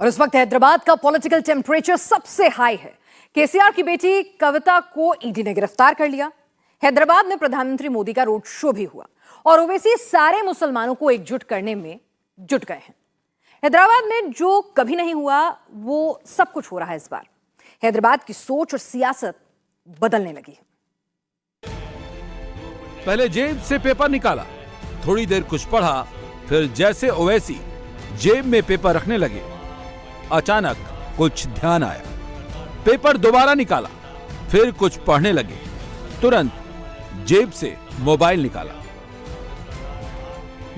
और इस वक्त हैदराबाद का पॉलिटिकल टेम्परेचर सबसे हाई है। केसीआर की बेटी कविता को ईडी ने गिरफ्तार कर लिया। हैदराबाद में प्रधानमंत्री मोदी का रोड शो भी हुआ और ओवैसी सारे मुसलमानों को एकजुट करने में जुट गए हैं। हैदराबाद में जो कभी नहीं हुआ वो सब कुछ हो रहा है इस बार। हैदराबाद की सोच और सियासत बदलने लगी है। पहले जेब से पेपर निकाला, थोड़ी देर कुछ पढ़ा, फिर जैसे ओवैसी जेब में पेपर रखने लगे, अचानक कुछ ध्यान आया। पेपर दोबारा निकाला, फिर कुछ पढ़ने लगे, तुरंत जेब से मोबाइल निकाला।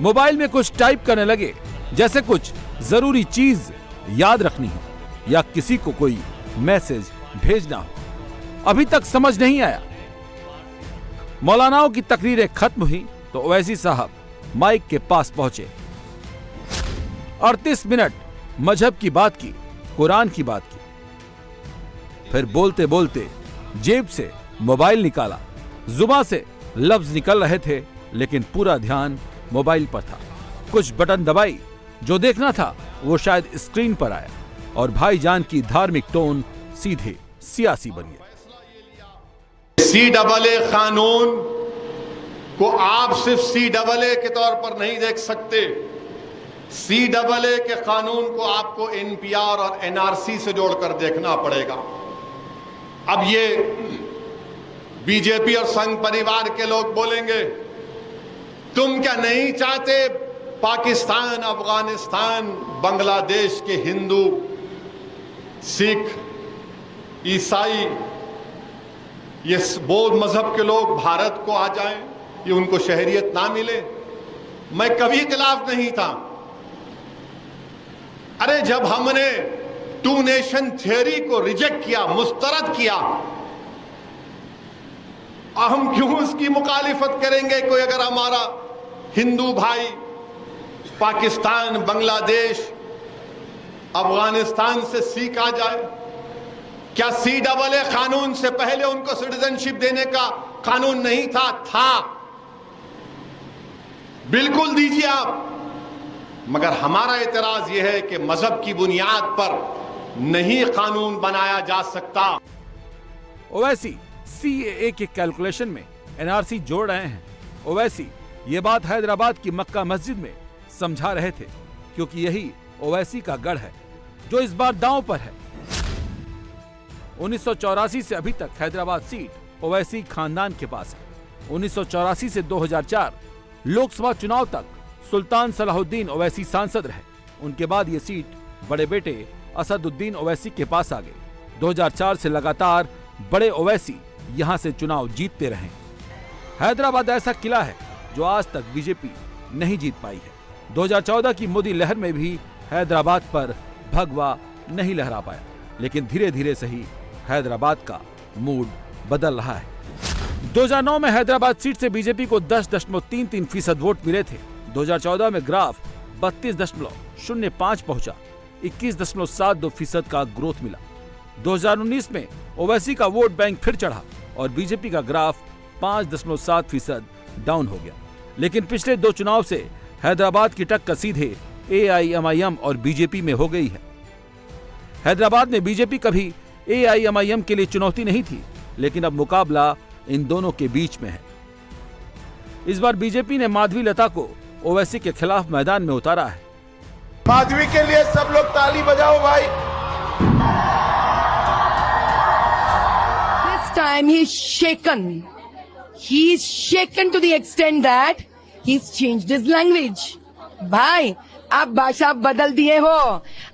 मोबाइल में कुछ टाइप करने लगे, जैसे कुछ जरूरी चीज याद रखनी हो या किसी को कोई मैसेज भेजना हो। अभी तक समझ नहीं आया। मौलानाओं की तकरीरें खत्म हुई तो ओवैसी साहब माइक के पास पहुंचे। 38 मिनट मजहब की बात की, कुरान की बात की, फिर बोलते बोलते जेब से मोबाइल निकाला। जुबान से लफ्ज निकल रहे थे लेकिन पूरा ध्यान मोबाइल पर था। कुछ बटन दबाई, जो देखना था वो शायद स्क्रीन पर आया और भाईजान की धार्मिक टोन सीधे सियासी बन गया। CAA कानून को आप सिर्फ CAA के तौर पर नहीं देख सकते। CAA के कानून को आपको NPR और NRC से जोड़कर देखना पड़ेगा। अब ये बीजेपी और संघ परिवार के लोग बोलेंगे, तुम क्या नहीं चाहते पाकिस्तान, अफगानिस्तान, बांग्लादेश के हिंदू, सिख, ईसाई, ये बौद्ध मजहब के लोग भारत को आ जाएं, ये उनको शहरियत ना मिले? मैं कभी खिलाफ नहीं था। अरे जब हमने 2 नेशन थ्योरी को रिजेक्ट किया, मुस्तरद किया, हम क्यों उसकी मुखालिफत करेंगे? कोई अगर हमारा हिंदू भाई पाकिस्तान, बांग्लादेश, अफगानिस्तान से सिख आ जाए, क्या CAA कानून से पहले उनको सिटीजनशिप देने का कानून नहीं था? था, बिल्कुल दीजिए आप। मगर हमारा एतराज यह है कि मजहब की बुनियाद पर नहीं कानून बनाया जा सकता। ओवैसी CAA के कैलकुलेशन में NRC जोड़ रहे हैं। ओवैसी ये बात हैदराबाद की मक्का मस्जिद में समझा रहे थे, क्योंकि यही ओवैसी का गढ़ है जो इस बार दांव पर है। 1984 से अभी तक हैदराबाद सीट ओवैसी खानदान के पास है। 1984 से 2004 लोकसभा चुनाव तक सुल्तान सलाहुद्दीन ओवैसी सांसद रहे। उनके बाद ये सीट बड़े बेटे असदुद्दीन ओवैसी के पास आ गई। 2004 से लगातार बड़े ओवैसी यहां से चुनाव जीतते रहे। हैदराबाद ऐसा किला है जो आज तक बीजेपी नहीं जीत पाई है। 2014 की मोदी लहर में भी हैदराबाद पर भगवा नहीं लहरा पाया, लेकिन धीरे धीरे सही हैदराबाद का मूड बदल रहा है। 2009 में हैदराबाद सीट से बीजेपी को 10.33% वोट मिले थे। 2014 में ग्राफ 32.05 पहुंचा, 21.72% का ग्रोथ मिला। 2019 में ओवैसी का वोट बैंक फिर चढ़ा और बीजेपी का ग्राफ 5.7% डाउन हो गया। लेकिन पिछले 2 चुनाव से हैदराबाद की टक्कर सीधे AIMIM और बीजेपी में हो गई है। हैदराबाद में बीजेपी कभी AIMIM के लिए चुनौती नहीं थी, लेकिन अब मुकाबला इन दोनों के बीच में है। इस बार बीजेपी ने माधवी लता को ओवैसी के खिलाफ मैदान में उतारा है। माधवी के लिए सब लोग ताली बजाओ भाई। This time he's shaken. He's shaken to the extent that he's changed his language. भाई आप भाषा बदल दिए हो।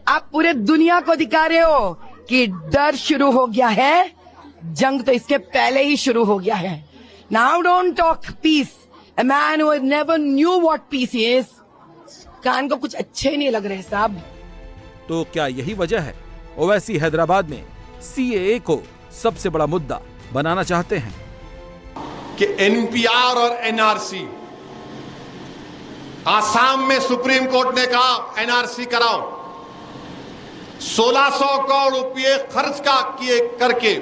आप पूरे दुनिया को दिखा रहे हो कि डर शुरू हो गया है। जंग तो इसके पहले ही शुरू हो गया है। Now don't talk peace. A man who never knew what peace is. कान को कुछ अच्छे नहीं लग रहे साहब। तो क्या यही वजह है ओवैसी हैदराबाद में CAA को सबसे बड़ा मुद्दा बनाना चाहते हैं कि NPR और NRC, आसाम में सुप्रीम कोर्ट ने कहा NRC कराओ, 1600 करोड़ रुपए खर्च किए करके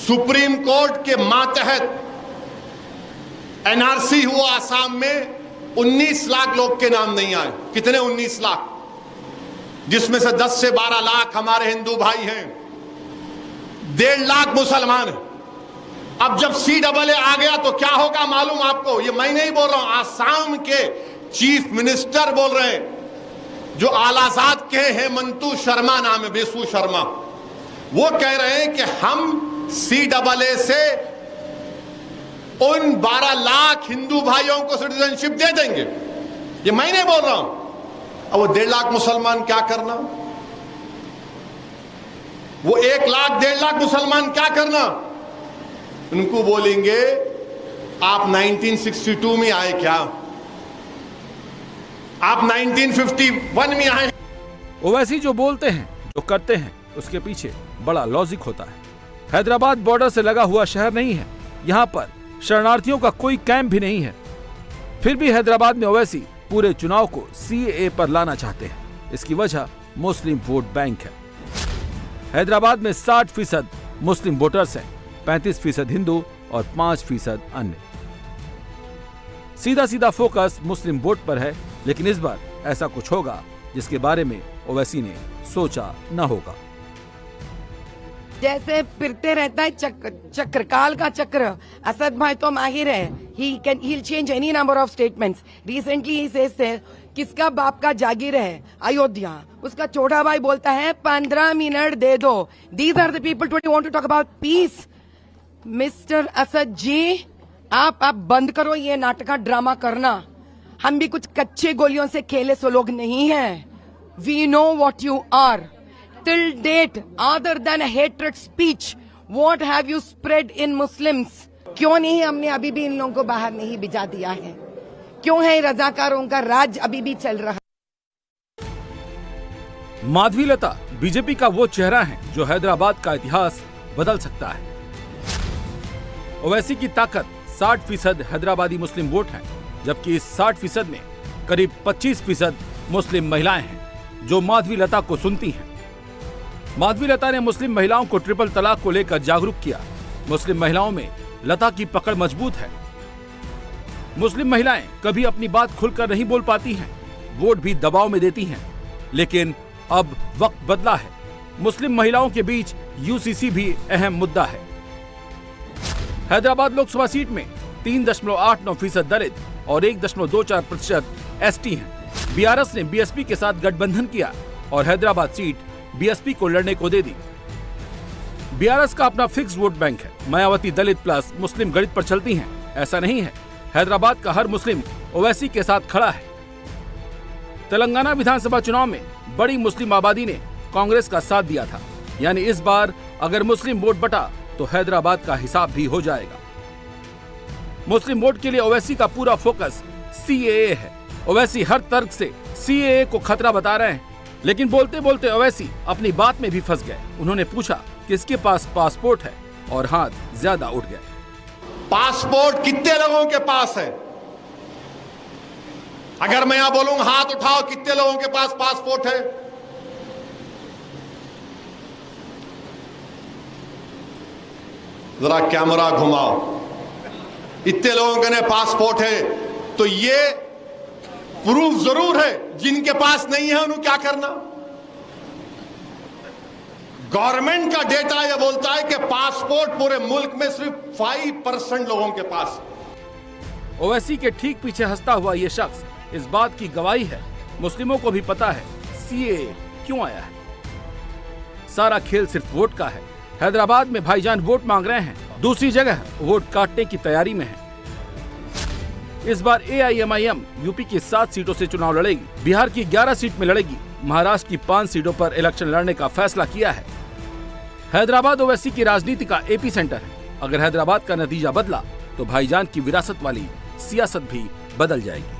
सुप्रीम कोर्ट के मातहत NRC हुआ। आसाम में 19 लाख लोग के नाम नहीं आए। कितने? 19 लाख। जिसमें से 10 से 12 लाख हमारे हिंदू भाई हैं, 1.5 लाख मुसलमान हैं। अब जब CAA आ गया तो क्या होगा मालूम आपको? ये मैं नहीं बोल रहा हूं, आसाम के चीफ मिनिस्टर बोल रहे हैं, जो आलाजाद के हेमंतु शर्मा नाम है, बेसु शर्मा, वो कह रहे हैं कि हम CAA से उन 12 लाख हिंदू भाइयों को सिटीजनशिप दे देंगे। ये मैं नहीं बोल रहा हूं। अब वो 1.5 लाख मुसलमान क्या करना? वो 1 लाख 1.5 लाख मुसलमान क्या करना? उनको बोलेंगे आप 1962 में आए क्या? आप 1951 में आए? ओवैसी जो बोलते हैं, जो करते हैं, उसके पीछे बड़ा लॉजिक होता है। हैदराबाद बॉर्डर से लगा हुआ शहर नहीं है, यहाँ पर शरणार्थियों का कोई कैंप भी नहीं है। फिर भी हैदराबाद में ओवैसी पूरे चुनाव को CAA पर लाना चाहते हैं। इसकी वजह मुस्लिम वोट बैंक है। हैदराबाद में 60% मुस्लिम वोटर्स हैं, 35% हिंदू और 5% अन्य। सीधा सीधा फोकस मुस्लिम वोट पर है, लेकिन इस बार ऐसा कुछ होगा जिसके बारे में ओवैसी ने सोचा न होगा। जैसे फिरते रहता है चक्र काल का चक्र। असद भाई तो माहिर है, he'll change any number of statements. Recently he says किसका बाप का जागीर है अयोध्या, उसका छोटा भाई बोलता है 15 मिनट दे दो। These are the people who want to talk about peace. Mister Asad ji, आप बंद करो ये नाटक ड्रामा करना। हम भी कुछ कच्चे गोलियों से खेले सो लोग नहीं हैं। We know what you are. Till date, other than hatred speech, what have you spread in Muslims? क्यों नहीं हमने अभी भी इन लोगों को बाहर नहीं भिजा दिया है? क्यों है रजाकारों का राज अभी भी चल रहा? माधवीलता बीजेपी का वो चेहरा है जो हैदराबाद का इतिहास बदल सकता है। ओवैसी की ताकत 60% हैदराबादी मुस्लिम वोट है, जबकि इस 60% में करीब 25% मुस्लिम महिलाएं हैं जो माधवीलता को सुनती हैं। माधवीलता ने मुस्लिम महिलाओं को ट्रिपल तलाक को लेकर जागरूक किया। मुस्लिम महिलाओं में लता की पकड़ मजबूत है। मुस्लिम महिलाएं कभी अपनी बात खुलकर नहीं बोल पाती हैं, वोट भी दबाव में देती हैं। लेकिन अब वक्त बदला है। मुस्लिम महिलाओं के बीच UCC भी अहम मुद्दा है। हैदराबाद लोकसभा सीट में 3.89% दलित और 1.24% ST हैं। BRS ने BSP के साथ गठबंधन किया और हैदराबाद सीट BSP को लड़ने को दे दी। BRS का अपना फिक्स वोट बैंक है। मायावती दलित प्लस मुस्लिम गणित पर चलती हैं। ऐसा नहीं है, हैदराबाद का हर मुस्लिम ओवैसी के साथ खड़ा है। तेलंगाना विधानसभा चुनाव में बड़ी मुस्लिम आबादी ने कांग्रेस का साथ दिया था, यानी इस बार अगर मुस्लिम वोट बटा तो हैदराबाद का हिसाब भी हो जाएगा। मुस्लिम वोट के लिए ओवैसी का पूरा फोकस CAA है। ओवैसी हर तर्क से CAA को खतरा बता रहे हैं, लेकिन बोलते बोलते ओवैसी अपनी बात में भी फंस गए। उन्होंने पूछा किसके पास पासपोर्ट है और हाथ ज्यादा उठ गए। पासपोर्ट कितने लोगों के पास है? अगर मैं यहां बोलूं हाथ उठाओ, कितने लोगों के पास पासपोर्ट है? जरा कैमरा घुमाओ। इतने लोगों के ने पासपोर्ट है, तो ये प्रूफ जरूर है। जिनके पास नहीं है उन्हें क्या करना? गवर्नमेंट का डेटा यह बोलता है कि पासपोर्ट पूरे मुल्क में सिर्फ 5% लोगों के पास। ओवैसी के ठीक पीछे हंसता हुआ ये शख्स इस बात की गवाही है, मुस्लिमों को भी पता है CAA क्यों आया है। सारा खेल सिर्फ वोट का है। हैदराबाद में भाईजान वोट मांग रहे हैं, दूसरी जगह वोट काटने की तैयारी में है। इस बार AIMIM यूपी की 7 सीटों से चुनाव लड़ेगी, बिहार की 11 सीट में लड़ेगी, महाराष्ट्र की 5 सीटों पर इलेक्शन लड़ने का फैसला किया है। हैदराबाद ओवैसी की राजनीति का एपी सेंटर है। अगर हैदराबाद का नतीजा बदला तो भाईजान की विरासत वाली सियासत भी बदल जाएगी।